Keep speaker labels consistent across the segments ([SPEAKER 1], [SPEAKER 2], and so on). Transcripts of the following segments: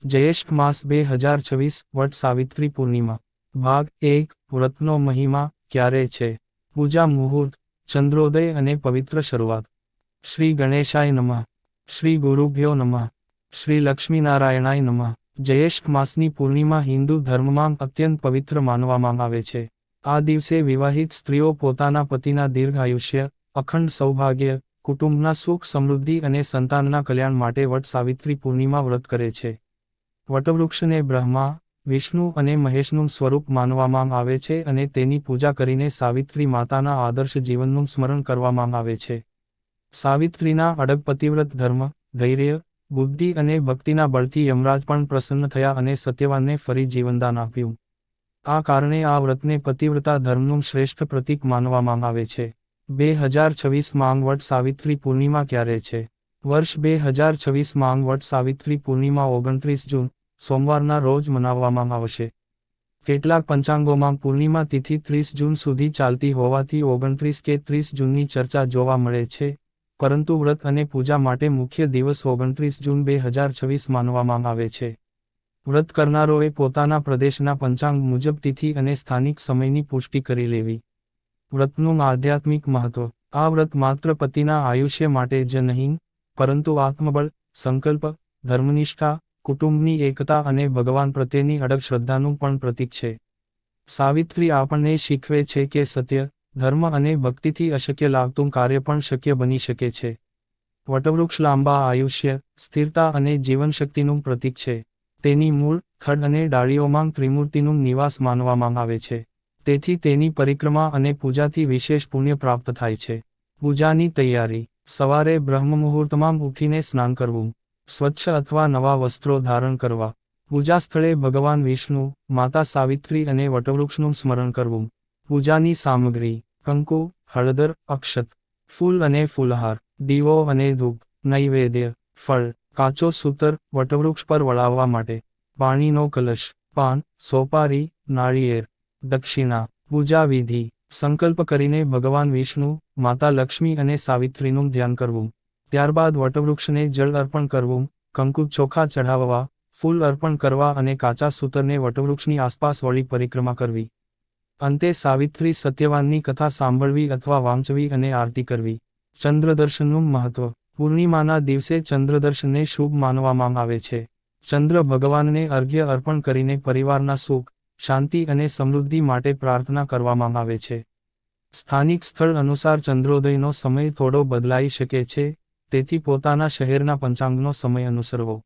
[SPEAKER 1] જ્યેષ્ઠ માસ 2026 વટ સાવિત્રી પૂર્ણિમા ભાગ 1 વ્રતનો મહિમા ક્યારે છે? પૂજા મુહૂર્ત, ચંદ્રોદય અને પવિત્ર શરૂઆત. શ્રી ગણેશાય નમઃ. શ્રી ગુરુભ્યો નમઃ. શ્રી લક્ષ્મીનારાયણાય નમઃ. જ્યેષ્ઠ માસની પૂર્ણિમા હિન્દુ ધર્મમાં અત્યંત પવિત્ર માનવામાં આવે છે. આ દિવસે વિવાહિત સ્ત્રીઓ પોતાના પતિના દીર્ઘાયુષ્ય, અખંડ સૌભાગ્ય, કુટુંબના સુખ સમૃદ્ધિ અને સંતાનના કલ્યાણ માટે વટ સાવિત્રી પૂર્ણિમા વ્રત કરે છે. વટવૃક્ષને બ્રહ્મા, વિષ્ણુ અને મહેશનું સ્વરૂપ માનવામાં આવે છે અને તેની પૂજા કરીને સાવિત્રી માતાના આદર્શ જીવનનું સ્મરણ કરવામાં આવે છે. સાવિત્રીના અડગ પતિવ્રત ધર્મ, ધૈર્ય, બુદ્ધિ અને ભક્તિના બળથી યમરાજ પણ પ્રસન્ન થયા અને સત્યવાનને ફરી જીવનદાન આપ્યું. આ કારણે આ વ્રતને પતિવ્રતા ધર્મનું શ્રેષ્ઠ પ્રતીક માનવામાં આવે છે. 2026 માંગ વટ સાવિત્રી પૂર્ણિમા ક્યારે છે? વર્ષ 2026 માંગ વટ સાવિત્રી પૂર્ણિમા 29 જૂન, સોમવારના રોજ મનાવવામાં આવશે. કેટલાક પંચાંગોમાં પૂર્ણિમા તિથિ 30 જૂન સુધી ચાલતી હોવાથી 29 કે 30 જૂનની ચર્ચા જોવા મળે છે, પરંતુ વ્રત અને પૂજા માટે મુખ્ય દિવસ 29 જૂન 2026 માનવામાં આવે છે. વ્રત કરનારોએ પોતાના પ્રદેશના પંચાંગ મુજબ તિથિ અને સ્થાનિક સમયની પુષ્ટિ કરી લેવી. વ્રતનું આધ્યાત્મિક મહત્વ. આ વ્રત માત્ર પતિના આયુષ્ય માટે જ નહીં, પરંતુ આત્મબળ, સંકલ્પ, ધર્મનિષ્ઠા, કુટુંબની એકતા અને ભગવાન પ્રત્યેની અડગ શ્રદ્ધાનું પણ પ્રતીક છે. સાવિત્રી આપણને શીખવે છે કે સત્ય, ધર્મ અને ભક્તિથી અશક્ય લાગતું કાર્ય પણ શક્ય બની શકે છે. વટવૃક્ષ લાંબા આયુષ્ય, સ્થિરતા અને જીવનશક્તિનું પ્રતીક છે. તેની મૂળ, થડ અને ડાળીઓમાં ત્રિમૂર્તિનું નિવાસ માનવામાં આવે છે. તેથી તેની પરિક્રમા અને પૂજાથી વિશેષ પુણ્ય પ્રાપ્ત થાય છે. પૂજાની તૈયારી. સવારે બ્રહ્મ મુહૂર્તમાં ઉઠીને સ્નાન કરવું. સ્વચ્છ અથવા નવા વસ્ત્રો ધારણ કરવા. પૂજા સ્થળે ભગવાન વિષ્ણુ, માતા સાવિત્રી અને વટવૃક્ષનું સ્મરણ કરવું. પૂજાની સામગ્રી. કંકુ, હળદર, અક્ષત, ફૂલ અને ફૂલહાર, દીવો અને ધૂપ, નૈવેદ્ય, ફળ, કાચો સૂતર, વટવૃક્ષ પર વળાવવા માટે, પાણીનો કલશ, પાન, સોપારી, નાળિયેર, દક્ષિણા. પૂજા વિધિ. સંકલ્પ કરીને ભગવાન વિષ્ણુ, માતા લક્ષ્મી અને સાવિત્રીનું ધ્યાન કરવું. ત્યારબાદ વટવૃક્ષને જળ અર્પણ કરવું, કંકુ ચોખા ચઢાવવા, ફૂલ અર્પણ કરવા અને કાચા સૂતરને વટવૃક્ષની આસપાસ વળી પરિક્રમા કરવી. અંતે સાવિત્રી સત્યવાનની કથા સાંભળવી અથવા વાંચવી અને આરતી કરવી. ચંદ્રદર્શનનું મહત્વ. પૂર્ણિમાના દિવસે ચંદ્રદર્શનને શુભ માનવામાં આવે છે. ચંદ્ર ભગવાનને અર્ઘ્ય અર્પણ કરીને પરિવારના સુખ, શાંતિ અને સમૃદ્ધિ માટે પ્રાર્થના કરવામાં આવે છે. સ્થાનિક સ્થળ અનુસાર ચંદ્રોદયનો સમય થોડો બદલાઈ શકે છે, તેથી પોતાના શહેરના પંચાંગનો સમય અનુસરવો.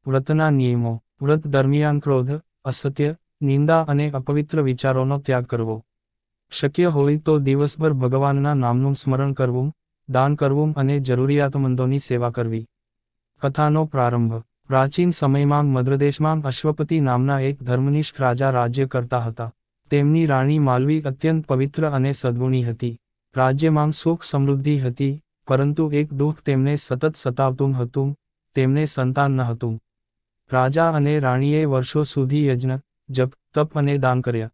[SPEAKER 1] વ્રતના નિયમો. વ્રત દરમિયાન ક્રોધ, અસત્ય, નિંદા અને અપવિત્ર વિચારોનો ત્યાગ કરવો. શક્ય હોય તો દિવસભર ભગવાનના નામનું સ્મરણ કરવું, દાન કરવું અને જરૂરિયાતમંદોની સેવા કરવી. કથાનો પ્રારંભ. પ્રાચીન સમયમાં મદ્રદેશમાં અશ્વપતિ નામના એક ધર્મનિષ્ઠ રાજા રાજ્ય કરતા હતા. તેમની રાણી માલવી અત્યંત પવિત્ર અને સદ્ગુણી હતી. રાજ્યમાં સુખ સમૃદ્ધિ હતી, પરંતુ એક દુઃખ તેમને સતત સતાવતું હતું, તેમને સંતાન ન હતું. રાજા અને રાણીએ વર્ષો સુધી યજ્ઞ, જપ, તપ અને દાન કર્યા.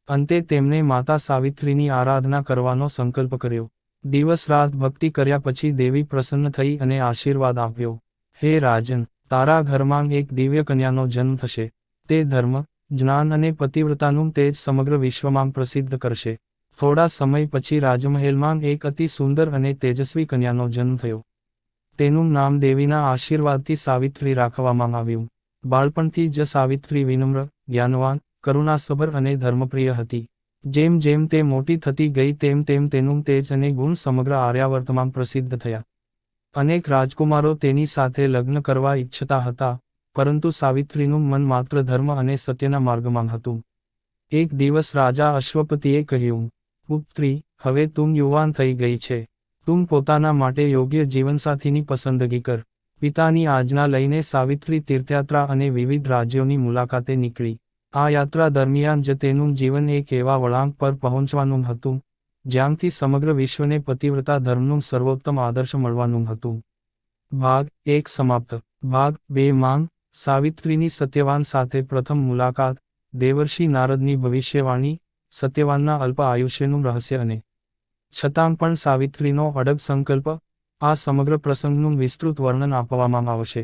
[SPEAKER 1] અંતે તેમને માતા સાવિત્રીની આરાધના કરવાનો સંકલ્પ કર્યો. દિવસ રાત ભક્તિ કર્યા પછી દેવી પ્રસન્ન થઈ અને આશીર્વાદ આપ્યો. હે રાજન, તારા ઘરમાં એક દિવ્ય કન્યાનો જન્મ થશે. તે ધર્મ, જ્ઞાન અને પતિવ્રતાનું તેજ સમગ્ર વિશ્વમાં પ્રસિદ્ધ કરશે. થોડા સમય પછી રાજમહેલમાં એક અતિ સુંદર અને તેજસ્વી કન્યાનો જન્મ થયો. તેનું નામ દેવીના આશીર્વાદથી સાવિત્રી રાખવામાં આવ્યું. બાળપણથી જ સાવિત્રી વિનમ્ર, જ્ઞાનવાન, કરુણાસભર અને ધર્મપ્રિય હતી. જેમ જેમ તે મોટી થતી ગઈ તેમ તેમ તેનું તેજ અને ગુણ સમગ્ર આર્યાવર્તમાં પ્રસિદ્ધ થયા. અનેક રાજકુમારો તેની સાથે લગ્ન કરવા ઈચ્છતા હતા, પરંતુ સાવિત્રીનું મન માત્ર ધર્મ અને સત્યના માર્ગમાં હતું. એક દિવસ રાજા અશ્વપતિએ કહ્યું, પુત્રી, હવે તું યુવાન થઈ ગઈ છે. તું પોતાના માટે યોગ્ય જીવનસાથીની પસંદગી કર. પિતાની આજ્ઞા લઈને સાવિત્રી તીર્થયાત્રા અને વિવિધ રાજ્યોની મુલાકાતે નીકળી. આ યાત્રા દરમિયાન જ તેનું જીવન એક એવા વળાંક પર પહોંચવાનું હતું, જ્યાંથી સમગ્ર વિશ્વને પતિવ્રતા ધર્મનું સર્વોત્તમ આદર્શ મળવાનું હતું. ભાગ 1 સમાપ્ત. ભાગ 2 માંગ. સાવિત્રીની સત્યવાન સાથે પ્રથમ મુલાકાત, દેવર્ષિ નારદની ભવિષ્યવાણી, સત્યવાનના અલ્પ આયુષ્યનું રહસ્ય અને છતાં પણ સાવિત્રીનો અડગ સંકલ્પ. આ સમગ્ર પ્રસંગનું વિસ્તૃત વર્ણન આપવામાં આવશે.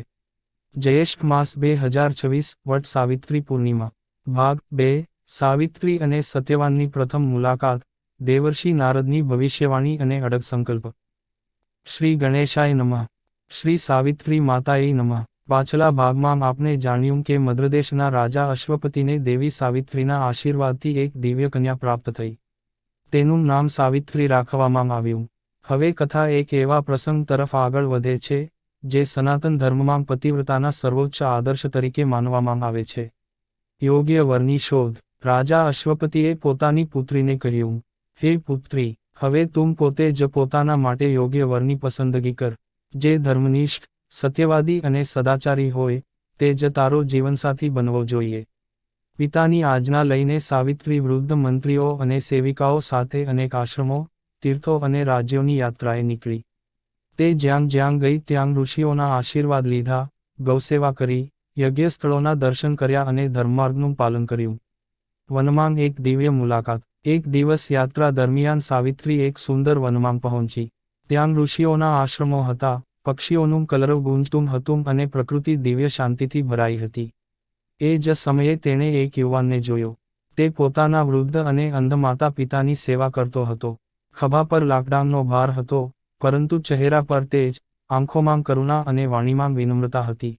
[SPEAKER 1] જ્યેષ્ઠ માસ 2026 વટ સાવિત્રી પૂર્ણિમા ભાગ 2 સાવિત્રી અને સત્યવાનની પ્રથમ મુલાકાત દેવર્ષિ નારદની ભવિષ્યવાણી અને અડગ સંકલ્પ શ્રી ગણેશાય નમઃ શ્રી સાવિત્રી માતાએ નમઃ પાછલા ભાગમાં આપણે જાણ્યું કે મદ્રદેશના રાજા અશ્વપતિને દેવી સાવિત્રીના આશીર્વાદથી એક દિવ્ય કન્યા પ્રાપ્ત થઈ. તેનું નામ સાવિત્રી રાખવામાં આવ્યું. હવે કથા એક એવા પ્રસંગ તરફ આગળ વધે છે જે સનાતન ધર્મમાં પતિવ્રતાના સર્વોચ્ચ આદર્શ તરીકે માનવામાં આવે છે. યોગ્ય વરની શોધ. રાજા અશ્વપતિએ પોતાની પુત્રીને કહ્યું, હે પુત્રી, હવે તું પોતે જ પોતાના માટે યોગ્ય વરની પસંદગી કર, જે ધર્મનિષ્ઠ, સત્યવાદી અને સદાચારી હોય, તે જ તારો જીવનસાથી બનવો જોઈએ. પિતાની આજ્ઞા લઈને સાવિત્રી વૃદ્ધ મંત્રીઓ અને સેવિકાઓ સાથે અનેક આશ્રમો, તીર્થો અને રાજ્યોની યાત્રાએ નીકળી. તે જ્યાં જ્યાં ગઈ ત્યાં ઋષિઓના આશીર્વાદ લીધા, ગૌસેવા કરી, યજ્ઞસ્થળોના દર્શન કર્યા અને ધર્મમાર્ગનું પાલન કર્યું. વનમાં એક દિવ્ય મુલાકાત. એક દિવસ યાત્રા દરમિયાન સાવિત્રી એક સુંદર વનમાં પહોંચી. ત્યાં ઋષિઓના આશ્રમો હતા, પક્ષીઓનું કલરવ ગુંજતું હતું અને પ્રકૃતિ દિવ્ય શાંતિથી ભરાઈ હતી. એ જ સમયે તેણે એક યુવાનને જોયો. તે પોતાના વૃદ્ધ અને અંધ માતા પિતાની સેવા કરતો હતો. ખભા પર લાકડાનો ભાર હતો, પરંતુ ચહેરા પર તેજ, આંખોમાં કરુણા અને વાણીમાં વિનમ્રતા હતી.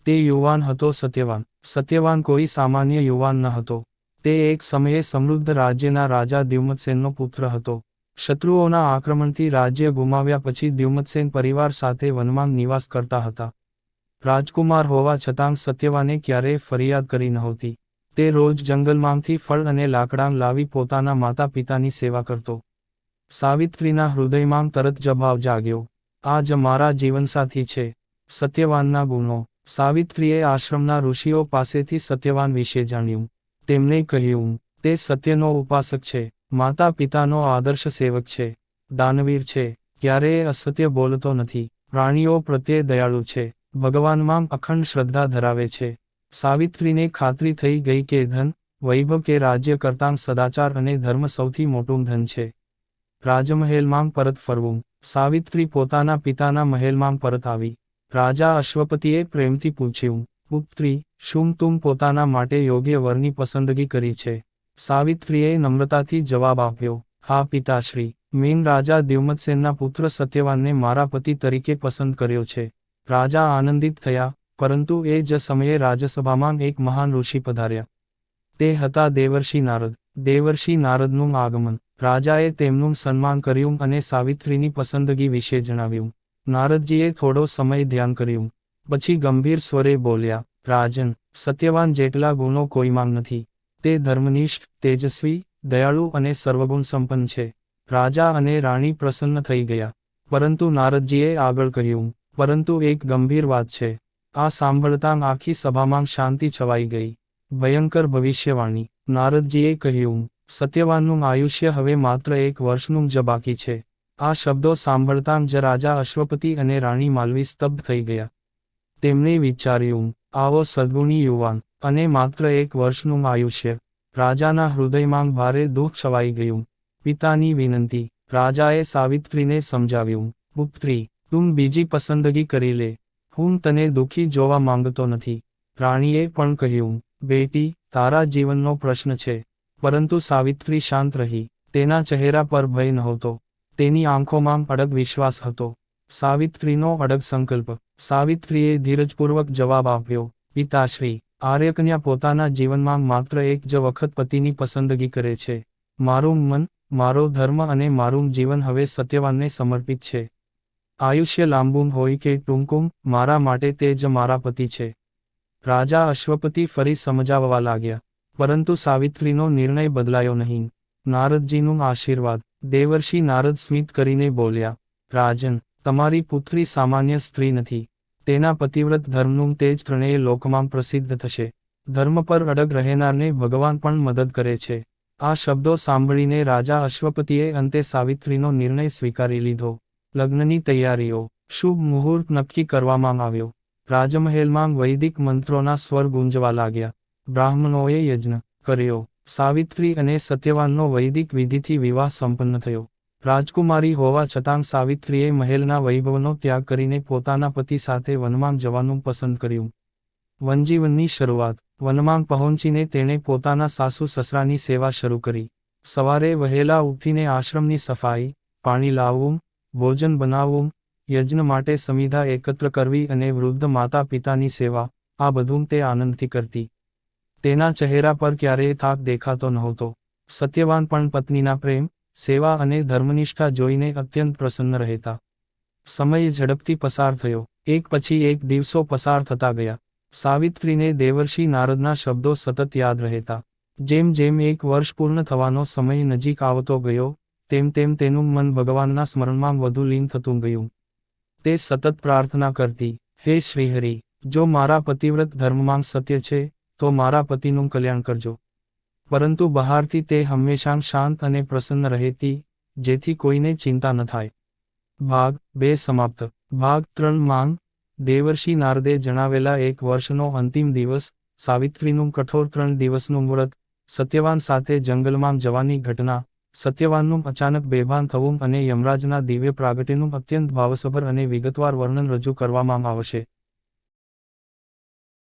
[SPEAKER 1] તે યુવાન હતો સત્યવાન. સત્યવાન કોઈ સામાન્ય યુવાન ન હતો. તે એક સમયે સમૃદ્ધ રાજ્યના રાજા દ્યુમત્સેનનો પુત્ર હતો. શત્રુઓના આક્રમણથી રાજ્ય ગુમાવ્યા પછી દ્યુમત્સેન પરિવાર સાથે વનમાં નિવાસ કરતા હતા. રાજકુમાર હોવા છતાં સત્યવાને ક્યારેય ફરિયાદ કરી નહોતી. તે રોજ જંગલમાંથી ફળ અને લાકડાં લાવી પોતાના માતા પિતાની સેવા કરતો. સાવિત્રીના હૃદયમાં તરત જ ભાવ જાગ્યો, આ જ મારા જીવનસાથી છે. સત્યવાનના ગુણો. સાવિત્રીએ આશ્રમના ઋષિઓ પાસેથી સત્યવાન વિશે જાણ્યું. તેમણે કહ્યું, તે સત્યનો ઉપાસક છે, માતા પિતાનો આદર્શ સેવક છે, દાનવીર છે, ક્યારેય અસત્ય બોલતો નથી, પ્રાણીઓ પ્રત્યે દયાળુ છે, ભગવાનમાં અખંડ શ્રદ્ધા ધરાવે છે. સાવિત્રીને ખાતરી થઈ ગઈ કે ધન, વૈભવ કે રાજ્ય કરતાં સદાચાર અને ધર્મ સૌથી મોટું ધન છે. રાજમહેલમાં પરત ફરવું. સાવિત્રી પોતાના પિતાના મહેલમાં પરત આવી. રાજા અશ્વપતિએ પ્રેમથી પૂછ્યું, પુત્રી, શું તું પોતાના માટે યોગ્ય વરની પસંદગી કરી છે? સાવિત્રીએ નમ્રતાથી જવાબ આપ્યો, હા પિતાશ્રી, મેં રાજા દ્યુમત્સેનના પુત્ર સત્યવાનને મારા પતિ તરીકે પસંદ કર્યો છે. રાજા આનંદિત થયા, પરંતુ એ જ સમયે રાજસભામાં એક મહાન ઋષિ પધાર્યા. તે હતા દેવર્ષિ નારદ. દેવર્ષિ નારદનું આગમન. રાજાએ તેમનું સન્માન કર્યું અને સાવિત્રીની પસંદગી વિશે જણાવ્યું. નારદજીએ થોડો સમય ધ્યાન કર્યું. પછી ગંભીર સ્વરે બોલ્યા, રાજન, સત્યવાન જેટલા ગુણો કોઈમાં નથી. તે ધર્મનિષ્ઠ, તેજસ્વી, દયાળુ અને સર્વગુણ સંપન્ન છે. રાજા અને રાણી પ્રસન્ન થઈ ગયા. પરંતુ નારદજીએ આગળ કહ્યું, પરંતુ એક ગંભીર વાત છે. આ સાંભળતાં આખી સભામાં શાંતિ છવાઈ ગઈ. ભયંકર ભવિષ્યવાણી. નારદજીએ કહ્યું, સત્યવાનનું આયુષ્ય હવે માત્ર 1 વર્ષનું જ બાકી છે. આ શબ્દો સાંભળતાં જ રાજા અશ્વપતિ અને રાણી માલવી સ્તબ્ધ થઈ ગયા. તેમણે વિચાર્યું, આવો સદ્ગુણી યુવાન, અને માત્ર 1 વર્ષનું આયુષ્ય. રાજાના હૃદયમાં ભારે દુઃખ છવાઈ ગયું. પિતાની વિનંતી. રાજાએ સાવિત્રીને સમજાવ્યું, પુત્રી, તું બીજી પસંદગી કરી લે. હું તને દુઃખી જોવા માંગતો નથી. રાણીએ પણ કહ્યું, બેટી, તારા જીવનનો પ્રશ્ન છે. પરંતુ સાવિત્રી શાંત રહી. તેના ચહેરા પર ભય નહોતો. તેની આંખોમાં અડગ વિશ્વાસ હતો. સાવિત્રીનો અડગ સંકલ્પ. સાવિત્રીએ ધીરજપૂર્વક જવાબ આપ્યો, પિતાશ્રી, આર્યકન્યા પોતાના જીવનમાં માત્ર એક જ વખત પતિની પસંદગી કરે છે. મારું મન, મારો ધર્મ અને મારું જીવન હવે સત્યવાનને સમર્પિત છે. આયુષ્ય લાંબુ હોય કે ટૂંકું, મારા માટે તે જ મારા પતિ છે. રાજા અશ્વપતિ ફરી સમજાવવા લાગ્યા. પરંતુ સાવિત્રીનો નિર્ણય બદલાયો નહીં. નારદજીનું આશીર્વાદ. દેવર્ષિ નારદ સ્મિત કરીને બોલ્યા, રાજન, તમારી પુત્રી સામાન્ય સ્ત્રી નથી. તેના પતિવ્રત ધર્મનું તેજ ત્રણેય લોકમાં પ્રસિદ્ધ થશે. ધર્મ પર અડગ રહેનારને ભગવાન પણ મદદ કરે છે. આ શબ્દો સાંભળીને રાજા અશ્વપતિએ અંતે સાવિત્રીનો નિર્ણય સ્વીકારી લીધો. લગ્નની તૈયારીઓ. શુભ મુહૂર્ત નક્કી કરવામાં આવ્યો. રાજમહેલમાં વૈદિક મંત્રોના સ્વર ગુંજવા લાગ્યા. બ્રાહ્મણોએ યજ્ઞ કર્યો. સાવિત્રી અને સત્યવાનનો વૈદિક વિધિથી વિવાહ સંપન્ન થયો. રાજકુમારી હોવા છતાં સાવિત્રીએ મહેલના વૈભવનો ત્યાગ કરીને પોતાના પતિ સાથે વનમાં જવાનું પસંદ કર્યું. વનજીવનની શરૂઆત. વનમાં પહોંચીને તેણે પોતાના સાસુ સસરાની સેવા શરૂ કરી. સવારે વહેલા ઉઠીને આશ્રમની સફાઈ, પાણી લાવવું, ભોજન બનાવવું, યજ્ઞ માટે સમિધા એકત્ર કરવી અને વૃદ્ધ માતા પિતાની સેવા, આ બધું તે આનંદથી કરતી. તેના ચહેરા પર ક્યારેય થાક દેખાતો નહોતો. સત્યવાન પણ પત્નીના પ્રેમ, સેવા અને ધર્મનિષ્ઠા જોઈને અત્યંત પ્રસન્ન રહેતા. સમય ઝડપથી પસાર થયો. એક પછી એક દિવસો પસાર થતા ગયા. સાવિત્રીને દેવર્ષિ નારદના શબ્દો સતત યાદ રહેતા. જેમ જેમ એક વર્ષ પૂર્ણ થવાનો સમય નજીક આવતો ગયો, તેમ તેમ તેનું મન ભગવાનના સ્મરણમાં વધુ લીન થતું ગયું. તે સતત પ્રાર્થના કરતી, હે શ્રીહરિ, જો મારા પતિવ્રત ધર્મમાં સત્ય છે, તો મારા પતિનું કલ્યાણ કરજો. પરંતુ બહારથી તે હંમેશા શાંત અને પ્રસન્ન રહેતી, જેથી કોઈને ચિંતા ન થાય. ભાગ 2 સમાપ્ત. ભાગ 3 માંગ. દેવર્ષિ નારદે જણાવેલા એક વર્ષનો અંતિમ દિવસ, સાવિત્રીનું કઠોર 3 દિવસનું વ્રત, સત્યવાન સાથે જંગલમાં જવાની ઘટના, સત્યવાનનું અચાનક બેભાન થવું અને યમરાજના દિવ્ય પ્રાગટ્યનું અત્યંત ભાવસભર અને વિગતવાર વર્ણન રજૂ કરવામાં આવશે.